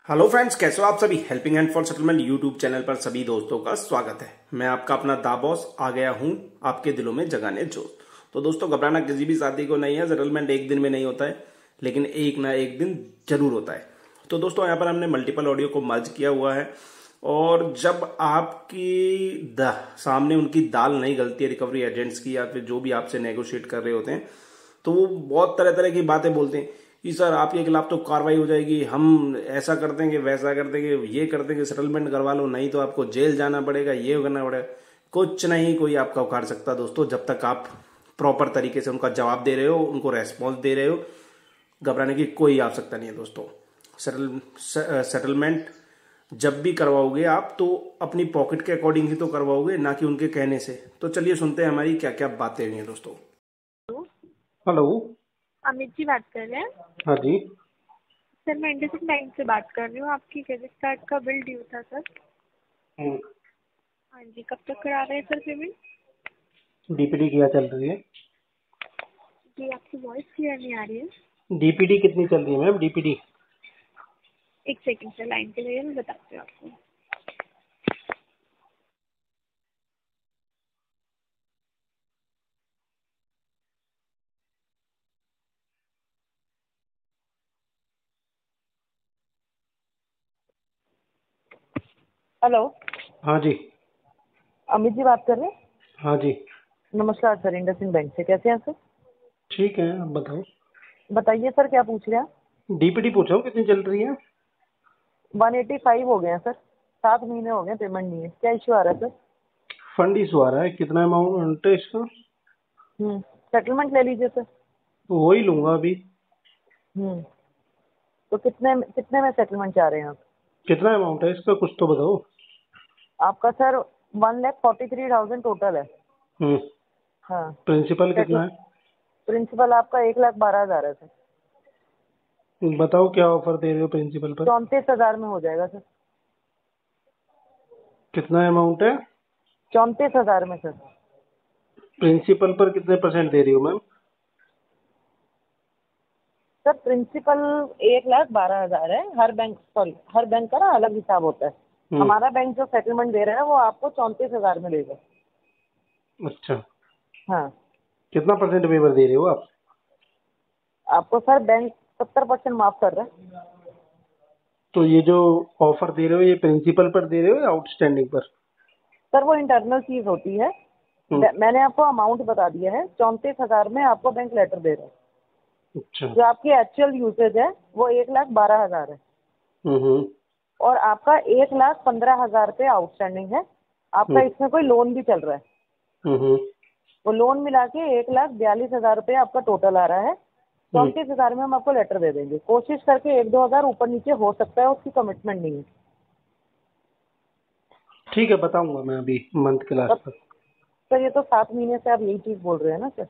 Hello friends, कैसे हो आप सभी। Helping hand for settlement YouTube channel पर सभी दोस्तों का स्वागत है। मैं आपका अपना दा बॉस आ गया हूं आपके दिलों में जगाने जोश। तो दोस्तों, घबराना किसी भी शादी को नहीं है। सेटलमेंट एक दिन में नहीं होता है, लेकिन एक ना एक दिन जरूर होता है। तो दोस्तों, यहाँ पर हमने मल्टीपल ऑडियो को मर्ज किया हुआ है, और जब आपकी सामने उनकी दाल नहीं गलती है रिकवरी एजेंट्स की, या फिर जो भी आपसे नेगोशिएट कर रहे होते हैं, तो वो बहुत तरह तरह की बातें बोलते हैं कि सर आपके खिलाफ तो कार्रवाई हो जाएगी, हम ऐसा कर देंगे, वैसा कर देंगे, ये कर देंगे, सेटलमेंट करवा लो, नहीं तो आपको जेल जाना पड़ेगा, ये करना पड़ेगा। कुछ नहीं कोई आपका उखाड़ सकता दोस्तों, जब तक आप प्रॉपर तरीके से उनका जवाब दे रहे हो, उनको रेस्पॉन्स दे रहे हो। घबराने की कोई आवश्यकता नहीं है दोस्तों। सेटलमेंट जब भी करवाओगे आप, तो अपनी पॉकेट के अकॉर्डिंग ही तो करवाओगे, ना कि उनके कहने से। तो चलिए सुनते हैं हमारी क्या क्या बातें हुई हैं दोस्तों। हेलो, अमित जी बात कर रहे हैं। हाँ जी। सर मैं इंडसइंड बैंक से बात कर रही हूँ। आपकी क्रेडिट कार्ड का बिल ड्यू था सर। हाँ जी, कब तक करा रहे हैं सर पेमेंट? डीपीडी क्या चल रही है? जी आपकी वॉइस क्लियर नहीं आ रही है। डीपीडी कितनी चल रही है मैम? डीपीडी एक सेकंड सर, लाइन पे रहिए, मैं बताती हूँ आपको। हेलो, हाँ जी। अमित जी बात कर रहे हैं। हाँ जी, नमस्कार सर, इंडसइंड बैंक से। कैसे हैं सर? ठीक है, अब बताओ। बताइए सर, क्या पूछ रहे हैं? डीपीडी पूछ रहा हूँ कितनी चल रही है। 185 हो गए हैं सर। 7 महीने हो गए, पेमेंट नहीं है। क्या इश्यू आ रहा है सर? फंड इशू आ रहा है। कितना अमाउंट है इसका? सेटलमेंट ले लीजिए सर। तो वही लूंगा अभी। तो कितने कितने में सेटलमेंट चाह रहे हैं आप? कितना अमाउंट है इसका, कुछ तो बताओ। आपका सर 1,43,000 टोटल है। हाँ। प्रिंसिपल कितना है? प्रिंसिपल आपका 1,12,000 है सर। बताओ क्या ऑफर दे रहे हो प्रिंसिपल पर। 34,000 में हो जाएगा सर। कितना अमाउंट है? 34,000 में सर। प्रिंसिपल पर कितने परसेंट दे रही हो मैम? सर प्रिंसिपल 1,12,000 है। हर बैंक का ना अलग हिसाब होता है। हमारा बैंक जो सेटलमेंट दे रहा है वो आपको 34,000 में देगा। अच्छा। हाँ। कितना परसेंट वेवर दे रहे हो आप? आपको सर बैंक 70% माफ कर रहा है। तो ये जो ऑफर दे रहे हो, ये प्रिंसिपल पर दे रहे हो या आउटस्टैंडिंग पर? सर वो इंटरनल चीज होती है। मैंने आपको अमाउंट बता दिया है। 34,000 में आपको बैंक लेटर दे रहा है। अच्छा। जो आपकी एक्चुअल यूसेज है वो 1,12,000 है। और आपका 1,15,000 पे आउटस्टैंडिंग है। आपका इसमें कोई लोन भी चल रहा है। वो लोन मिला के 1,42,000 रुपये आपका टोटल आ रहा है। 34,000 में हम आपको लेटर दे देंगे। कोशिश करके 1-2 हजार ऊपर नीचे हो सकता है, उसकी कमिटमेंट नहीं है। ठीक है, बताऊंगा मैं अभी मंथ के लास्ट तक। सर ये तो 7 महीने से आप यही चीज बोल रहे हैं ना सर।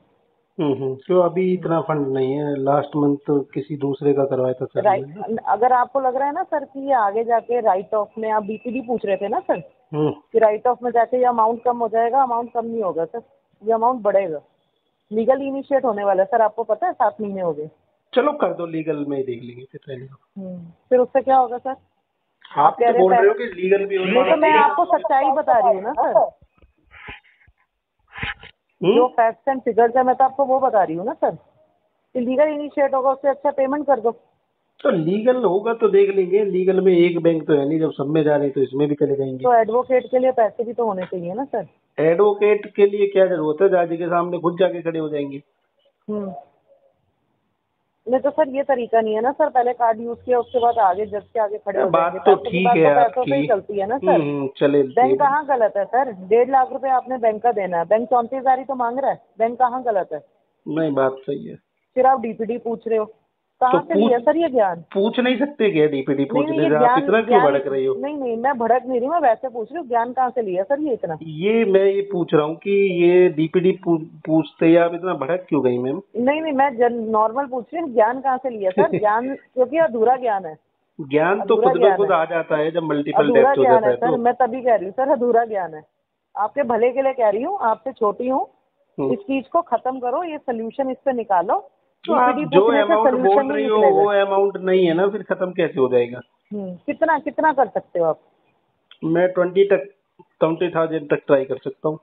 क्यों अभी इतना फंड नहीं है? लास्ट मंथ तो किसी दूसरे का करवाया था सर राइट। ने। अगर आपको लग रहा है ना सर कि ये आगे जाके राइट ऑफ में, आप बीपीडी पूछ रहे थे ना सर, कि राइट ऑफ में जाके ये अमाउंट कम हो जाएगा। अमाउंट कम नहीं होगा सर, ये अमाउंट बढ़ेगा। लीगल इनिशिएट होने वाला है सर, आपको पता है। 7 महीने हो गए। चलो कर दो, लीगल में ही देख लेंगे फिर पहले। फिर उससे क्या होगा सर? आप कह तो बोल रहे हो हैं कि लीगल भी हो नहीं, तो मैं आपको सच्चाई बता रही हूँ ना सर। जो फैक्ट्स एंड फिगर्स है, मैं तो आपको वो बता रही हूँ ना सर, कि लीगल इनिशिएट होगा, उससे अच्छा पेमेंट कर दो। तो लीगल होगा तो देख लेंगे। लीगल में एक बैंक तो है नहीं, जब सब में जा रहे हैं तो इसमें भी चले जाएंगे। तो एडवोकेट के लिए पैसे भी तो होने चाहिए ना सर। एडवोकेट के लिए क्या जरूरत है? जज के सामने खुद जाके खड़े हो जाएंगे। नहीं तो सर ये तरीका नहीं है ना सर। पहले कार्ड यूज किया, उसके बाद आगे जज के आगे खड़े हो बात जाएंगे। तो पैसों की ठीक बात है तो पैसों से ही आपकी। चलती है ना सर। चले बैंक कहाँ गलत है सर? 1.5 लाख रुपए आपने बैंक का देना है, बैंक 34,000 ही तो मांग रहा है। बैंक कहाँ गलत है? नहीं, बात सही है। फिर आप डीपीडी पूछ रहे हो, कहाँ से लिया सर ये ज्ञान? पूछ नहीं सकते क्या? डीपीडी नहीं पूछने ये से आप ज्ञान इतना क्यों भड़क रही हो? नहीं, मैं भड़क नहीं रही, मैं वैसे पूछ रही हूँ। ज्ञान कहाँ से लिया सर ये इतना? ये मैं ये पूछ रहा हूँ कि ये डीपीडी पूछते ही आप इतना भड़क क्यों गई मैम? नहीं, मैं नॉर्मल पूछ रही हूँ। ज्ञान कहाँ से लिया सर? ज्ञान क्योंकि अधूरा ज्ञान है। ज्ञान तो खुद ब खुद आ जाता है जब मल्टीपल अधूरा डेप्थ हो ज्ञान जाता है है सर। तो। मैं तभी कह रही हूँ सर, अधूरा ज्ञान है। आपके भले के लिए कह रही हूँ, आपसे छोटी हूँ। इस चीज को खत्म करो, ये सोल्यूशन इस पे निकालो। तो आप डीपीडी जो पूछने से अमाउंट सोल्यूशन बोल नहीं रही हो निकलेगा। वो अमाउंट नहीं है ना, फिर खत्म कैसे हो जाएगा? कितना कितना कर सकते हो आप? मैं 20,000 तक ट्राई कर सकता हूँ।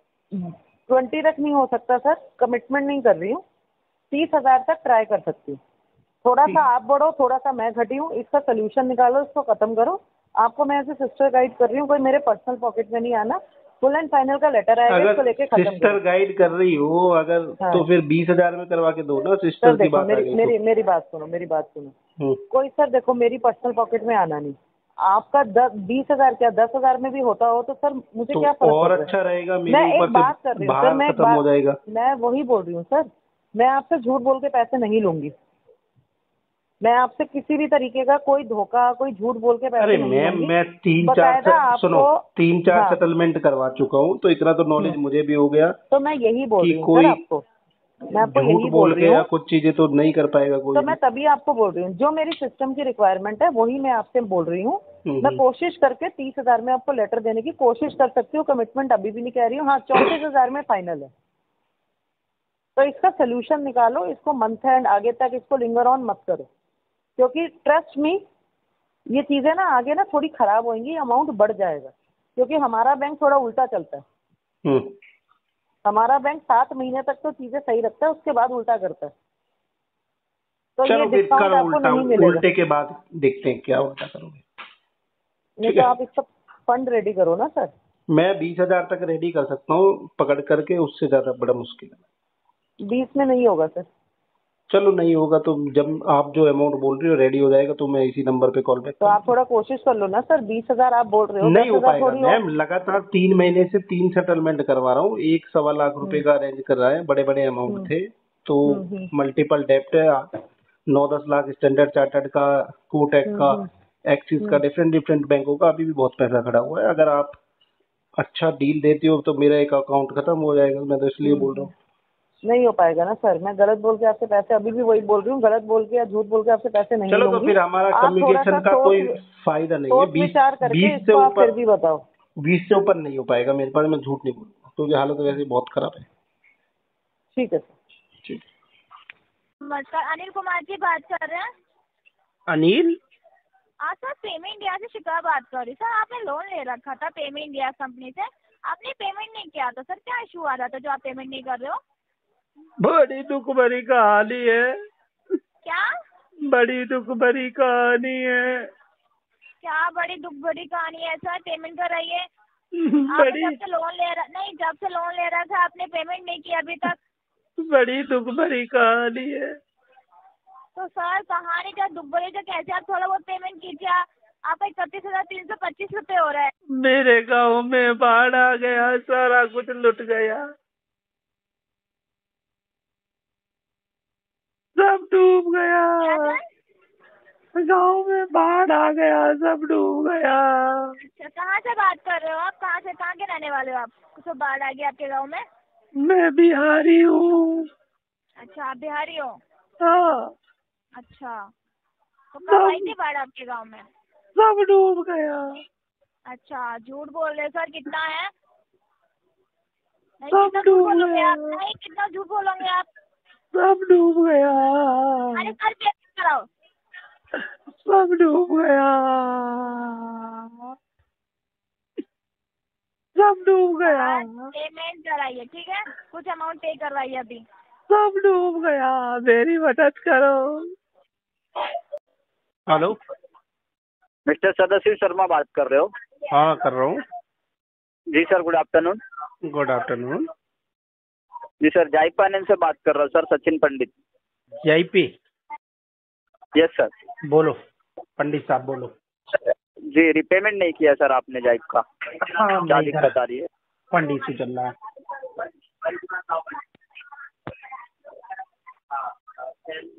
20 तक नहीं हो सकता सर, कमिटमेंट नहीं कर रही हूँ। 30,000 तक ट्राई कर सकती हूँ। थोड़ा सा आप बढ़ो, थोड़ा सा मैं घटी हूँ, इसका सोल्यूशन निकालो, इसको खत्म करो। आपको मैं ऐसे सिस्टर गाइड कर रही हूँ, कोई मेरे पर्सनल पॉकेट में नहीं आना। फुल एंड फाइनल का लेटर आएगा, इसको लेके खत्म सिस्टर करो। गाइड कर रही हो अगर, हाँ। तो फिर 20,000 में करवा के दो ना, सर सिस्टर की देखो, बात आ गई तो। मेरी बात सुनो, मेरी बात सुनो। हम्म। कोई सर देखो, मेरी पर्सनल पॉकेट में आना नहीं। आपका 20,000 क्या 10,000 में भी होता हो तो सर मुझे तो क्या फर्क और पड़ रहा अच्छा है? रहेगा, मैं मेरे ऊपर एक से बात कर रही हूँ सर, भार खत्म हो जाएगा। मैं वही बोल रही हूँ सर, मैं आपसे झूठ बोल के पैसे नहीं लूंगी। मैं आपसे किसी भी तरीके का कोई धोखा, कोई झूठ बोल के अरे पैसे नहीं मैम, लूंगी। मैं बकायदा सुनो, आपको। 3-4 हाँ। सेटलमेंट करवा चुका हूँ, तो इतना तो नॉलेज मुझे भी हो गया तो मैं यही बोल कि रही हूँ सर कोई आपको, मैं आपको झूठ यही बोल बोल रही के या हूँ। कुछ चीजें तो नहीं कर पाएगा कोई तो भी। मैं तभी आपको बोल रही हूँ, जो मेरी सिस्टम की रिक्वायरमेंट है वही मैं आपसे बोल रही हूँ। मैं हम्म। कोशिश करके 30,000 में आपको लेटर देने की कोशिश कर सकती हूँ, कमिटमेंट अभी भी नहीं कह रही हूँ। हाँ, 34,000 में फाइनल है। तो इसका सोल्यूशन निकालो, इसको मंथ एंड आगे तक इसको लिंगर ऑन मत करो, क्योंकि ट्रस्ट मी, ये चीजें ना आगे ना थोड़ी खराब होंगी, अमाउंट बढ़ जाएगा, क्योंकि हमारा बैंक थोड़ा उल्टा चलता है। हम्म। हमारा बैंक 7 महीने तक तो चीजें सही रखता है, उसके बाद उल्टा करता है। तो ये चलो फिर डिस्काउंट करो आपको उल्टा, नहीं मिलेगा। उल्टे के बाद देखते हैं क्या उल्टा करोगे। नहीं ठीक तो है, आप इसका फंड रेडी करो ना सर। मैं 20,000 तक रेडी कर सकता हूँ पकड़ करके, उससे ज्यादा बड़ा मुश्किल है। 20 में नहीं होगा सर। चलो नहीं होगा तो जब आप जो अमाउंट बोल रही हो रेडी हो जाएगा तो मैं इसी नंबर पे कॉल बैक तो कर आप लूँगा। थोड़ा कोशिश कर लो ना सर, 20,000 आप बोल रहे हो, नहीं हो 10,000 पाएगा थोड़ी हो। मैम, लगातार 3 महीने से 3 सेटलमेंट करवा रहा हूँ, 1-1.25 लाख रुपए का अरेंज कर रहा है, बड़े बड़े अमाउंट हम्म थे तो। हम्म मल्टीपल डेप्ट है, 9-10 लाख स्टैंडर्ड चार्टर्ड का, कोटक हम्म का, हम्म एक्सिस का, हम्म डिफरेंट डिफरेंट बैंकों का अभी भी बहुत पैसा खड़ा हुआ है। अगर आप अच्छा डील देती हो तो मेरा एक अकाउंट खत्म हो जाएगा, मैं तो इसलिए बोल रहा हूँ। नहीं हो पाएगा ना सर, मैं गलत बोल के आपसे पैसे, अभी भी वही बोल रही हूँ, गलत बोल के या झूठ बोल के आपसे पैसे नहीं चलो तो लूंगी। फिर हमारा आप थोड़ा कम्युनिकेशन सा का कोई सोच फायदा नहीं है। सोच बीस विचार करके बीस से इसको आप फिर ऊपर भी बताओ। 20 से ऊपर नहीं हो पाएगा मेरे पास, मैं झूठ नहीं बोलूंगा क्योंकि हालत वैसे ही बहुत खराब है। ठीक है सर। ठीक। नमस्कार, अनिल कुमार जी बात कर रहे हैं। अनिल? हाँ सर, पेमेंट इंडिया से शिखा बात कर रही। सर आपने लोन ले रखा था पेमेंट इंडिया कंपनी से, आपने पेमेंट नहीं किया था। सर क्या इशू आ रहा था जो आप पेमेंट नहीं कर रहे हो? बड़ी दुख भरी कहानी है। क्या? बड़ी दुख भरी कहानी है। क्या बड़ी दुख भरी कहानी है सर? पेमेंट कराइए। आपने बड़ी जब से लोन ले रहा था आपने पेमेंट नहीं किया अभी तक। बड़ी दुख भरी कहानी है। तो सर कहानी का दुख भरी तो कैसे, आप थोड़ा बहुत पेमेंट कीजिए। आपका 31,325 रुपये हो रहा है। मेरे गांव में बाढ़ आ गया, सारा कुछ लुट गया, सब डूब गया। क्या सर? गांव में बाढ़ आ गया, सब डूब गया। अच्छा, कहाँ से बात कर रहे हो आप? कहाँ के रहने वाले हो आप? कुछ बाढ़ आ गई आपके गाँव में? मैं बिहारी हूँ। अच्छा, आप बिहारी हो? हाँ। अच्छा, तो कब आई सब थी बाढ़ आपके गांव में? सब डूब गया। अच्छा, झूठ बोल रहे सर, कितना है? नहीं, सब कितना झूठ डूब बोलोगे गया। आप? नहीं, कितना झूठ बोलोगे आप? सब डूब गया। अरे सर पेमेंट कराओ। सब डूब गया। सब डूब गया। सर पेमेंट कराइए, ठीक है? कुछ अमाउंट पे करवाइए अभी। सब डूब गया, मेरी मदद करो। हेलो। मिस्टर सदाशिव शर्मा बात कर रहे हो? हाँ कर रहा हूँ। जी sir, good afternoon. Good afternoon. जी सर, जाई फाइनेंस से बात कर रहा हूँ sir, Sachin Pandit. JP? Yes sir. बोलो पंडित साहब, बोलो। जी, रिपेमेंट नहीं किया सर आपने जाइप का। हाँ, क्या दिक्कत आ रही है? फंड इशू चल रहा है।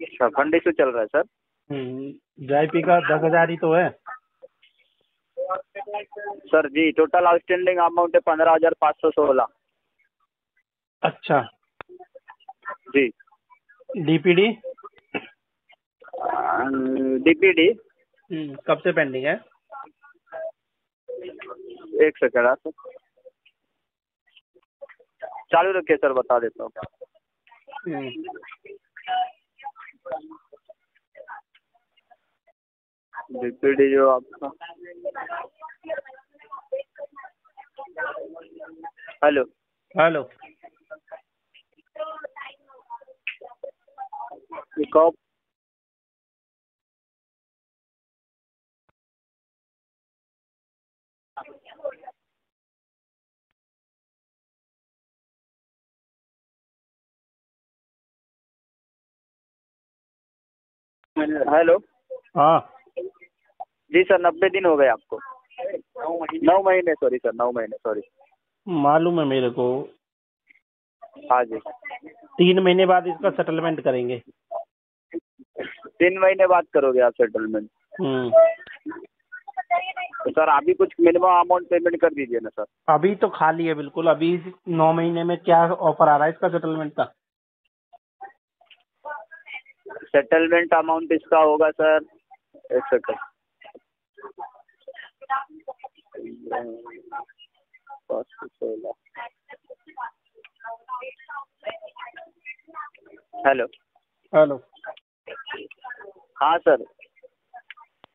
अच्छा, फंड इशू चल रहा है सर। JP का 10,000 ही तो है। सर जी, टोटल आउटस्टैंडिंग अमाउंट है 15,516। अच्छा। जी। DPD? DPD कब से पेंडिंग है? एक सेकंड सर, चालू रखिए सर, बता देता हूँ। बीपीडी जो आपका, हेलो हेलो। कब हेलो, हाँ जी सर 90 दिन हो गए आपको। 9 महीने, सॉरी सर 9 महीने, सॉरी। मालूम है मेरे को। हाँ जी, 3 महीने बाद इसका सेटलमेंट करेंगे। 3 महीने बाद करोगे आप सेटलमेंट? तो सर अभी कुछ मिनिमम अमाउंट पेमेंट कर दीजिए ना सर। अभी तो खाली है बिल्कुल। अभी 9 महीने में क्या ऑफर आ रहा है इसका सेटलमेंट का? सेटलमेंट अमाउंट इसका होगा सर, एक सेकंड, हेलो। हेलो। हाँ सर,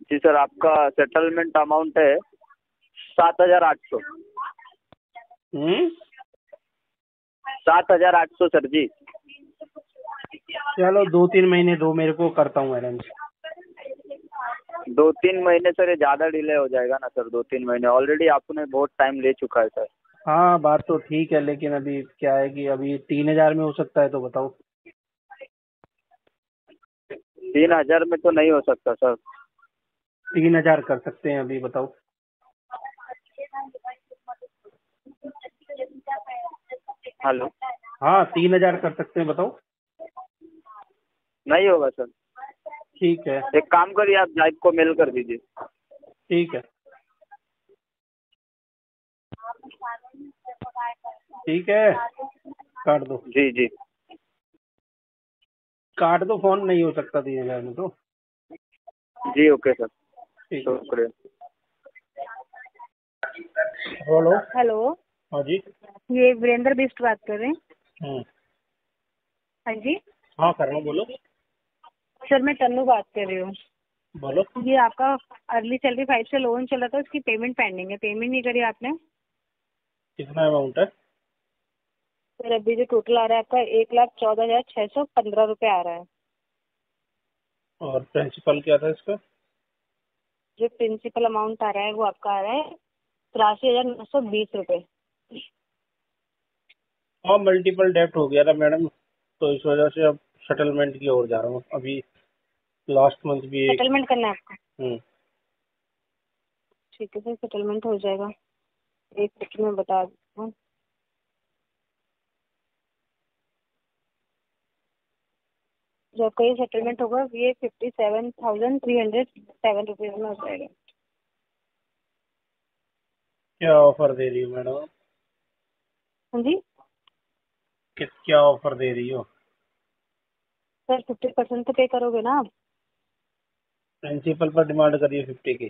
जी सर आपका सेटलमेंट अमाउंट है 7,800। 7,800 सर जी। चलो 2-3 महीने दो, मेरे को करता हूँ अरेंज। 2-3 महीने सर ये ज़्यादा डिले हो जाएगा ना सर। 2-3 महीने ऑलरेडी आपने बहुत टाइम ले चुका है सर। हाँ बात तो ठीक है, लेकिन अभी क्या है कि अभी 3,000 में हो सकता है तो बताओ। 3,000 में तो नहीं हो सकता सर। 3,000 कर सकते हैं अभी, बताओ। हेलो, हाँ 3,000 कर सकते हैं, बताओ। नहीं होगा सर। ठीक है। एक काम करिए, आप जाइब को मेल कर दीजिए। ठीक है। ठीक है, काट दो। जी जी, काट दो फोन, नहीं हो सकता 3,000 में तो। जी ओके सर, ठीक है। शुक्रिया। बोलो। हेलो, हाँ जी। ये वीरेंद्र बिस्ट बात कर रहे हैं? हाँ जी हाँ कर रहा हूँ, बोलो। सर, मैं तन्नू बात कर रही हूँ। बोलो। ये आपका अर्ली सैलरी 5 से लोन चला था, उसकी पेमेंट पेंडिंग है। पेमेंट नहीं करी आपने? कितना अमाउंट है? सर अभी जो टोटल आ रहा है आपका 1,14,615 रुपये आ रहा है। और प्रिंसिपल क्या था इसका? जो प्रिंसिपल अमाउंट आ रहा है वो आपका आ रहा है 83,920 रुपये। हाँ मल्टीपल डेप्ट हो गया था मैडम, तो इस वजह से अब सेटलमेंट की ओर जा रहा हूँ। अभी लास्ट मंथ भी एक। सेटलमेंट करना है आपको? ठीक है सर, सेटलमेंट हो जाएगा। एक सेकंड में बता दूँ। जो आपका ये सेटलमेंट होगा ये 57,307 रुपीज में हो जाएगा। क्या ऑफर दे रही हो मैडम? हाँ जी क्या ऑफर दे रही हो? सर, 50% तो पे करोगे ना आप? प्रिंसिपल पर डिमांड करिए 50 की।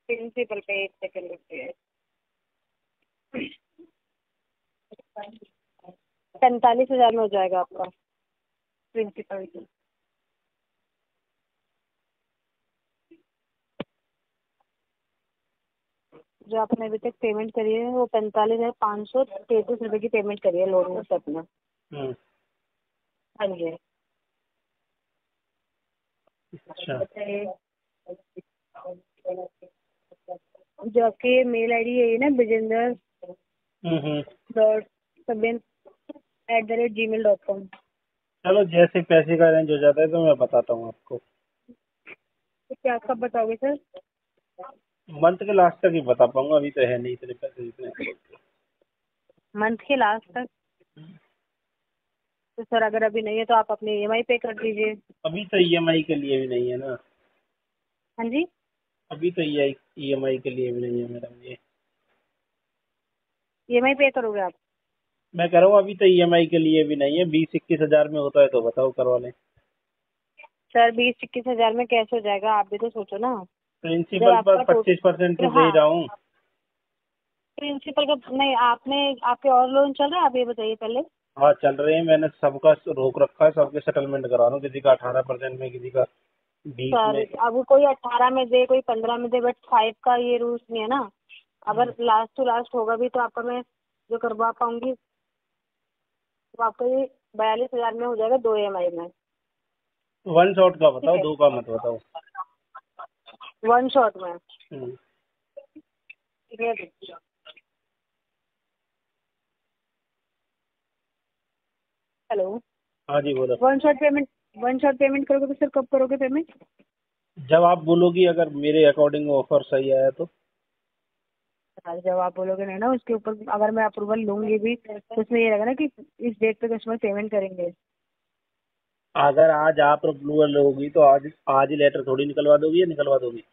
प्रिंसिपल पे एक सेकंड रुकिए। 45,000 में हो जाएगा आपका प्रिंसिपल की। जो आपने अभी तक पेमेंट करी है वो 45,533 रुपए की पेमेंट करी है लोन में से अपना। हाँ जी। अच्छा। जो आपकी मेल आईडी है ना, bijinder.sabin@gmail.com। चलो जैसे पैसे का अरेंज हो जाता है तो मैं बताता हूँ आपको। तो क्या कब बताओगे सर? मंथ के लास्ट तक ही बता पाऊंगा, अभी तो है नहीं इतने पैसे जितने। मंथ के लास्ट तक? तो सर अगर अभी नहीं है तो आप अपनी ईएमआई पे कर दीजिए। अभी तो ईएमआई के लिए भी नहीं है ना। हाँ जी, अभी तो ईएमआई के लिए भी नहीं है मैडम ये। ईएमआई पे करोगे आप? मैं कह रहा हूँ अभी तो ईएमआई के लिए भी नहीं है। 20-21 हजार में होता है तो बताओ, करवा लें। सर 20-21 हजार में कैसे हो जाएगा? आप भी तो सोचो ना। प्रिंसिपल पर 25% तो दे रहा हूँ। प्रिंसिपल का नहीं, आपके और लोन चल रहा है? आप ये बताइए पहले। हाँ चल रहे हैं, मैंने सबका रोक रखा है, सबके सेटलमेंट करा रहा हूँ। किसी का 18% में, किसी का बीच सर में। अब कोई 18 में दे, कोई 15 में दे, बट 5 का ये रूल्स नहीं है ना। अगर लास्ट टू लास्ट होगा भी तो आपका मैं जो करवा पाऊंगी तो आपका ये 42,000 में हो जाएगा 2 EMI में। वन शॉट का बताओ, ठीक है, 2 का मत बताओ। 1 शॉट में। हम्म। ठीक है, हेलो। हाँ जी बोलो। 1 शॉट पेमेंट करोगे तो सर कब करोगे पेमेंट? जब आप बोलोगी, अगर मेरे अकॉर्डिंग ऑफर सही आया तो। जब आप बोलोगे नहीं ना, उसके ऊपर अगर मैं अप्रूवल लूंगी भी तो उसमें ये रहेगा ना कि इस डेट पे कस्टमर पेमेंट करेंगे। अगर आज आप अप्रूवल होगी तो आज ही लेटर थोड़ी निकलवा दोगी या निकलवा दोगी?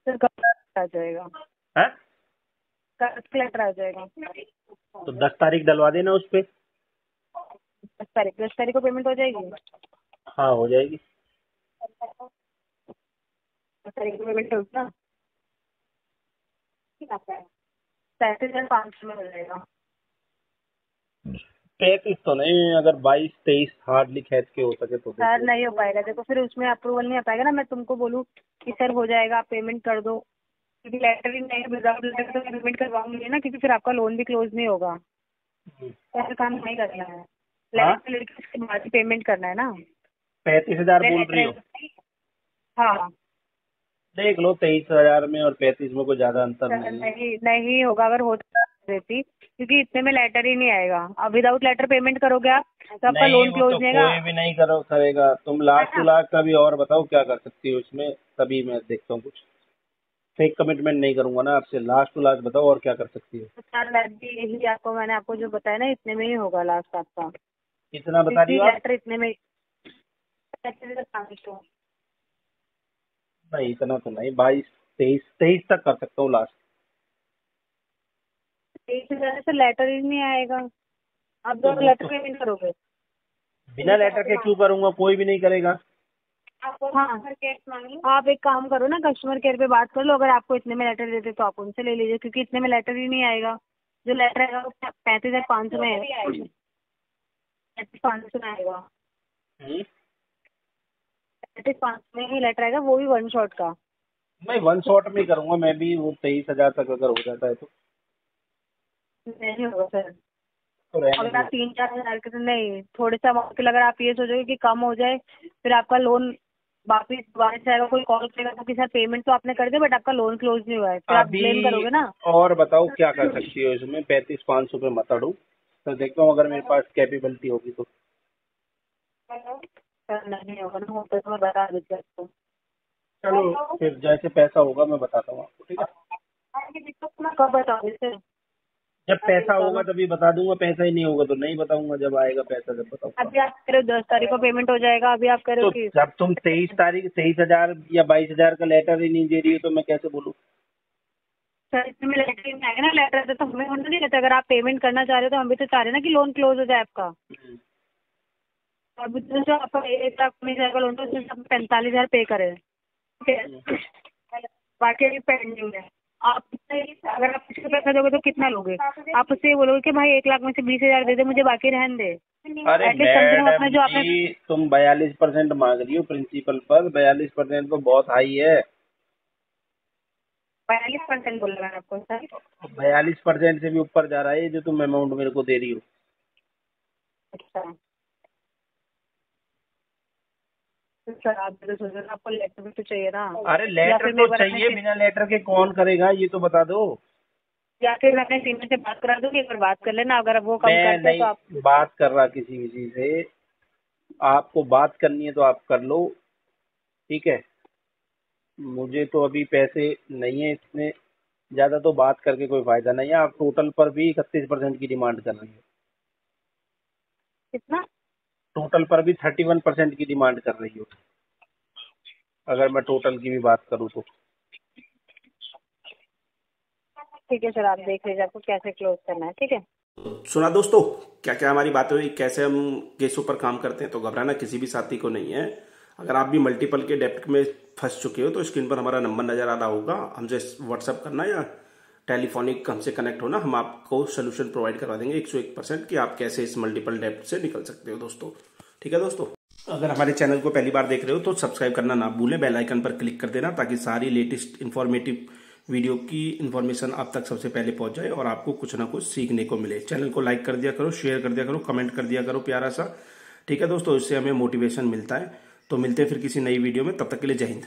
सर कब आ जाएगा? है कब लेटर आ जाएगा? तो 10 तारीख डलवा देना उस पे। 10 तारीख को पेमेंट हो जाएगी। हाँ हो जाएगी। 10 तारीख को पेमेंट होगी ना? 37,500 में हो जाएगा। 33 तो नहीं, अगर 22-23 हार्डली खींच के हो सके तो। सर नहीं हो पाएगा, देखो फिर उसमें अप्रूवल नहीं आ पाएगा ना। मैं तुमको बोलूँ कि सर हो जाएगा, आप पेमेंट कर दो, क्योंकि लेटर ही नहीं, विदाउट लेटर तो मैं पेमेंट करवाऊंगी ना, क्योंकि फिर आपका लोन भी क्लोज नहीं होगा। ऐसा काम नहीं करना है, लेटर लेके उसके बाद ही पेमेंट करना है ना। 35,000 बोल रही हो? हाँ देख लो 23,000 में और 35 में कोई ज्यादा अंतर नहीं है। नहीं होगा, अगर होता देती, क्योंकि इतने में लेटर ही नहीं आएगा। अब विदाउट लेटर पेमेंट करोगे आप तो आपका लोन वो क्लोज तो नहीं कोई होगा। भी नहीं करेगा। तुम लास्ट टू लास्ट का भी और बताओ क्या कर सकती हो इसमें, तभी मैं देखता हूँ कुछ। फेक कमिटमेंट नहीं करूंगा ना आपसे, लास्ट टू लास्ट बताओ और क्या कर सकती हो। सर यही आपको मैंने आपको जो बताया ना, इतने में ही होगा लास्ट आपका। कितना बता रही हो आप? लेटर इतने में 500। नहीं इतना तो नहीं, 22-23 तक कर सकता हूँ लास्ट। 23,000 से लेटर ही नहीं आएगा। आप तो लेटर पेमेंट करोगे? बिना लेटर के क्यों करूंगा, कोई भी नहीं करेगा। हाँ, आप एक काम करो ना, कस्टमर केयर पे बात कर लो। अगर आपको इतने में लेटर देते तो आप उनसे ले लीजिए, क्योंकि इतने में लेटर ही नहीं आएगा। जो लेटर आएगा वो 35,500 में है। 35,500 में आएगा। 35,500 में ही लेटर आएगा, वो भी 1 शॉट का। मैं 1 शॉट में करूंगा मैं भी, वो 23,000 तक अगर हो जाता है तो। नहीं होगा सर। तो रहने अगर दो। आप 3-4 हज़ार के तो नहीं, थोड़े से अमाउंट के लिए अगर आप ये सोचोगे कि कम हो जाए, फिर आपका लोन वापिस दोबारा से आएगा, कोई कॉल करेगा तो कि सर पेमेंट तो आपने कर दिया बट आपका लोन क्लोज नहीं हुआ है, फिर आप ब्लेम करोगे ना। और बताओ क्या कर सकती हो इसमें? 35,500 पे मत अड़ो, तो देखता हूँ अगर मेरे पास कैपेबिलिटी होगी तो। सर नहीं होगा ना, होता तो मैं बता देती आपको। चलो फिर जैसे पैसा होगा मैं बताता हूँ आपको, ठीक है? कब बताओगे सर? जब पैसा होगा तभी बता दूंगा, पैसा ही नहीं होगा तो नहीं बताऊंगा। जब आएगा पैसा जब बताऊंगा। अभी आप कह रहे हो 10 तारीख को पेमेंट हो जाएगा, अभी आप कह रहे हो तो कि जब तुम 23,000 या 22,000 का लेटर ही नहीं दे रही हो तो मैं कैसे बोलूँ? सर इसमें लेटर ही नहीं आएगा ना। लेटर तो हमें होना नहीं रहता। अगर आप पेमेंट करना चाह रहे हो तो हम भी तो चाह रहे हैं ना कि लोन क्लोज हो जाए आपका। अभी तो जो आपका 1,19,000 का लोन था उसमें सब 45,000 पे करे, ठीक है? बाकी अभी पेंडिंग है। आप अगर आप किसी को पैसा दोगे तो कितना लोगे? आप उससे ये बोलोगे कि भाई 1 लाख में से 20,000 दे दे, मुझे बाकी रहने दे। अरे मैडम जी, तुम 42% मांग रही हो प्रिंसिपल पर। 42% तो बहुत हाई है। 42% बोला मैंने आपको सर। 42% से भी ऊपर जा रहा है जो तुम अमाउंट मेरे को दे रही हो। अच्छा तो सर आप तो सोच रहे आपको लेटर भी तो चाहिए ना। अरे लेटर तो चाहिए, बिना लेटर के कौन करेगा ये तो बता दो। या फिर मैं अपने सीनियर से बात करा दूंगी, एक बार बात कर लेना। अगर वो कम करते हैं तो आप। बात कर रहा किसी से, आपको बात करनी है तो आप कर लो, ठीक है? मुझे तो अभी पैसे नहीं है इतने ज्यादा, तो बात करके कोई फायदा नहीं है। आप टोटल पर भी 31% की डिमांड कर रही हो। कितना? टोटल पर भी 31% की डिमांड कर रही हो, अगर मैं टोटल की भी बात करूँ तो। ठीक है सर, आप देख लीजिए आपको कैसे क्लोज करना है, ठीक है? सुना दोस्तों क्या क्या हमारी बातें हुई, कैसे हम केसों पर काम करते हैं। तो घबराना किसी भी साथी को नहीं है। अगर आप भी मल्टीपल के डेप्ट में फंस चुके हो तो स्क्रीन पर हमारा नंबर नजर आ रहा होगा, हमसे व्हाट्सएप करना या टेलीफोनिक हमसे कनेक्ट होना, हम आपको सोल्यूशन प्रोवाइड करवा देंगे 101% कि आप कैसे इस मल्टीपल डेप्ट से निकल सकते हो दोस्तों। ठीक है दोस्तों। अगर हमारे चैनल को पहली बार देख रहे हो तो सब्सक्राइब करना ना भूलें, बेल आइकन पर क्लिक कर देना ताकि सारी लेटेस्ट इन्फॉर्मेटिव वीडियो की इन्फॉर्मेशन आप तक सबसे पहले पहुंच जाए और आपको कुछ ना कुछ सीखने को मिले। चैनल को लाइक कर दिया करो, शेयर कर दिया करो, कमेंट कर दिया करो प्यारा सा, ठीक है दोस्तों, इससे हमें मोटिवेशन मिलता है। तो मिलते हैं फिर किसी नई वीडियो में, तब तक के लिए जय हिंद।